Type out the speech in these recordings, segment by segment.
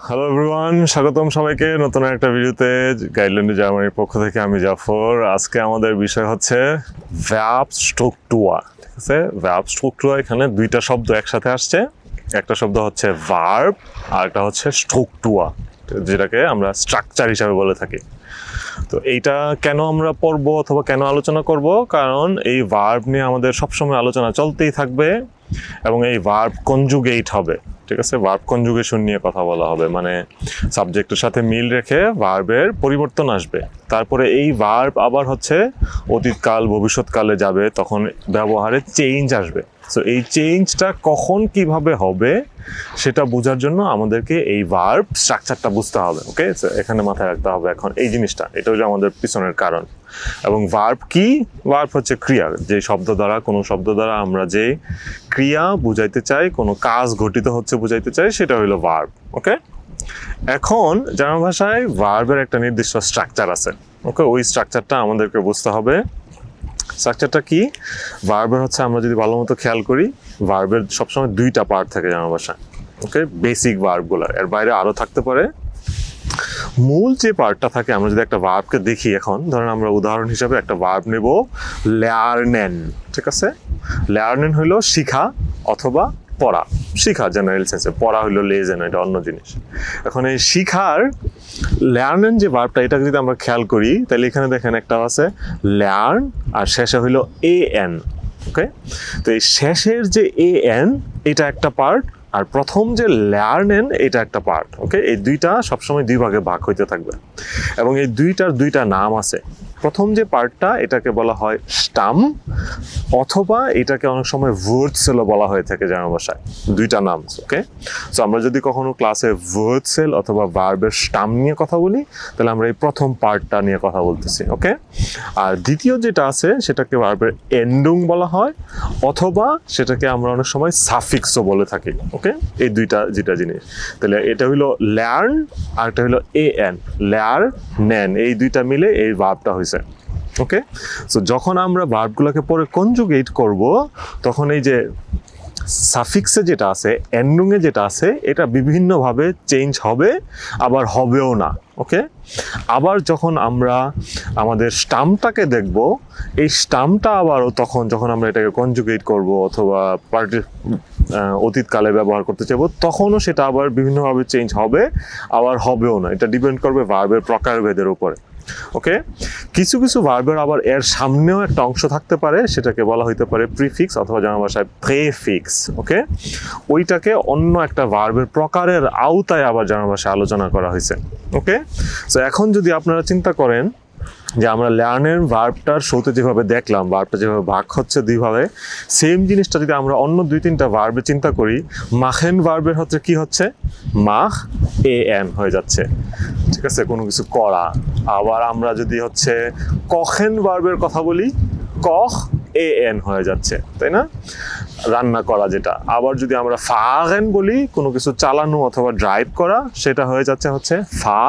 Hello everyone, স্বাগতম সবাইকে নতুন একটা ভিডিওতে। গাইডল্যান্ডে জার্মানির পক্ষ থেকে আমি জাফর। আজকে আমাদের বিষয় হচ্ছে Verbstruktur। ঠিক আছে, Verbstruktur এখানে দুইটা শব্দ একসাথে আসছে। একটা শব্দ হচ্ছে ভার্ব আর একটা হচ্ছে স্ট্রাকচার, যেটাকে আমরা স্ট্রাকচার হিসাবে বলে থাকি। তো এইটা কেন আমরা পড়বো অথবা কেন আলোচনা করব, কারণ এই ভার্ব নিয়ে আমাদের সবসময় আলোচনা চলতেই থাকবে এবং এই ভার্ব কনজুগেট হবে। ঠিক আছে, ভার্ব কনজুগেশন নিয়ে কথা বলা হবে, মানে সাবজেক্টের সাথে মিল রেখে ভার্বের পরিবর্তন আসবে। তারপরে এই ভার্ব আবার হচ্ছে অতীতকাল ভবিষ্যৎকালে যাবে, তখন ব্যবহারে চেঞ্জ আসবে। সো এই চেঞ্জটা কখন কিভাবে হবে সেটা বোঝার জন্য আমাদেরকে এই ভার্ব স্ট্রাকচারটা বুঝতে হবে। ওকে, এখানে মাথায় রাখতে হবে এখন এই জিনিসটা, এটা হলো আমাদের পিছনের কারণ। এবং ভার্ব কি? ভার্ব হচ্ছে ক্রিয়া, যে শব্দ দ্বারা, কোনো শব্দ দ্বারা আমরা যে ক্রিয়া বুঝাইতে চাই, কোনো কাজ ঘটিত হচ্ছে বুঝাইতে চাই, সেটা হলো ভার্ব। ওকে, এখন জার্মান ভাষায় ভার্বের একটা নির্দিষ্ট স্ট্রাকচার আছে। ওকে, ওই স্ট্রাকচারটা আমাদেরকে বুঝতে হবে। স্ট্রাকচারটা কি? ভার্বের হচ্ছে, আমরা যদি ভালো মতো খেয়াল করি, ভার্বের সবসময় দুইটা পার্ট থাকে জার্মান ভাষায়। ওকে, বেসিক ভার্বগুলো, এর বাইরে আরও থাকতে পারে। মূল যে পার্টটা থাকে, আমরা যদি একটা ভার্বকে দেখি, এখন ধরেন আমরা উদাহরণ হিসাবে একটা ভার্ব নেব, lernen। ঠিক আছে, lernen হইলো শিখা অথবা পড়া। শিখা জেনারেল সেন্সে, পড়া হইলো লেজেন, এটা অন্য জিনিস। এখন এই শিখার lernen যে ভার্বটা, এটাকে যদি আমরা খেয়াল করি, তাহলে এখানে দেখেন একটা আছে learn আর শেষে হইলো an। ওকে, তো এই শেষের যে an এটা একটা পার্ট, আর প্রথম যে lernen এটা একটা পার্ট। ওকে, এই দুইটা সবসময় দুই ভাগে ভাগ হইতে থাকবে এবং এই দুইটার দুইটা নাম আছে। প্রথম যে পার্টটা, এটাকে বলা হয় স্টাম, অথবা এটাকে অনেক সময় ভুর্টসেলও বলা হয়ে থাকে জার্মান ভাষায়। দুইটা নাম। ওকে, সো আমরা যদি কখনো ক্লাসে ভুর্টসেল অথবা ভার্বের স্টাম নিয়ে কথা বলি, তাহলে আমরা এই প্রথম পার্টটা নিয়ে কথা বলতেছি। ওকে, আর দ্বিতীয় যেটা আছে সেটাকে ভার্বের এন্ডুং বলা হয়, অথবা সেটাকে আমরা অনেক সময় সাফিক্সও বলে থাকি। ওকে, এই দুইটা যেটা জিনিস, তাহলে এটা হইলো লার্ন আর এটা হইলো an, lernen, এই দুইটা মিলে এই ভার্বটা হয়েছে। ওকে, সো যখন আমরা ভার্বগুলোকে পরে কনজুগেট করব, তখন এই যে সাফিক্সে যেটা আছে, এন্ডুংয়ে যেটা আছে, এটা বিভিন্নভাবে চেঞ্জ হবে, আবার হবেও না। ওকে, আবার যখন আমরা আমাদের স্টামটাকে দেখব, এই স্টামটা আবারও তখন যখন আমরা এটাকে কনজুগেট করব অথবা অতীতকালে ব্যবহার করতে চাইবো, তখনও সেটা আবার বিভিন্নভাবে চেঞ্জ হবে, আবার হবেও না। এটা ডিপেন্ড করবে ভার্বের প্রকারভেদের উপরে। ওকে, কিছু কিছু ভার্বের আবার এর সামনেও একটা অংশ থাকতে পারে, সেটাকে বলা হইতে পারে প্রিফিক্স অথবা জার্মান ভাষায় প্রেফিক্স। ওকে, ওইটাকে অন্য একটা ভার্বের প্রকারের আওতায় আবার জার্মান ভাষায় আলোচনা করা হয়েছে। ওকে, সো এখন যদি আপনারা চিন্তা করেন যে আমরা লার্নের ভার্বটার শোতে যেভাবে দেখলাম, ভার্বটা যেভাবে ভাগ হচ্ছে দুইভাবে, সেম জিনিসটা যদি আমরা অন্য দুই তিনটা ভার্বে চিন্তা করি, মাখেন ভার্বের হচ্ছে কি হচ্ছে, মাখ an হয়ে যাচ্ছে। ঠিক আছে, কোনো কিছু করা। আবার আমরা যদি হচ্ছে কখেন ভার্বের কথা বলি, কখ an হয়ে যাচ্ছে, তাই না, রান্না করা যেটা। আবার যদি আমরা ফাগেন বলি, কোনো কিছু চালানো অথবা ড্রাইভ করা, সেটা হয়ে যাচ্ছে হচ্ছে ফা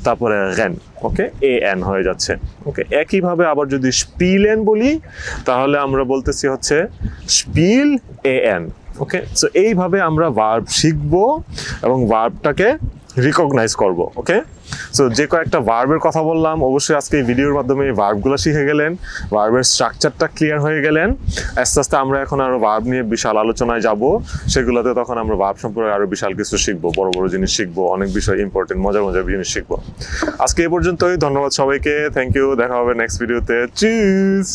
তারপরে গেন। ওকে, an হয়ে যাচ্ছে। ওকে, একইভাবে আবার যদি স্পিলেন বলি, তাহলে আমরা বলতেছি হচ্ছে স্পিল an। ওকে, সো এইভাবে আমরা ভার্ব শিখবো এবং ভার্বটাকে রিকগনাইজ করব। ওকে, সো যে কয়েকটা ভার্বের কথা বললাম, অবশ্যই আজকে এই ভিডিওর মাধ্যমে এই ভার্বগুলো শিখে গেলেন, ভার্বের স্ট্রাকচারটা ক্লিয়ার হয়ে গেলেন। আস্তে আস্তে আমরা এখন আরও ভার্ব নিয়ে বিশাল আলোচনায় যাব, সেগুলোতে তখন আমরা ভার্ব সম্পর্কে আরও বিশাল কিছু শিখবো, বড় বড় জিনিস শিখবো, অনেক বিষয় ইম্পর্টেন্ট মজার মজার জিনিস শিখবো। আজকে এই পর্যন্তই, ধন্যবাদ সবাইকে, থ্যাংক ইউ, দেখা হবে নেক্সট ভিডিওতে। চিজ।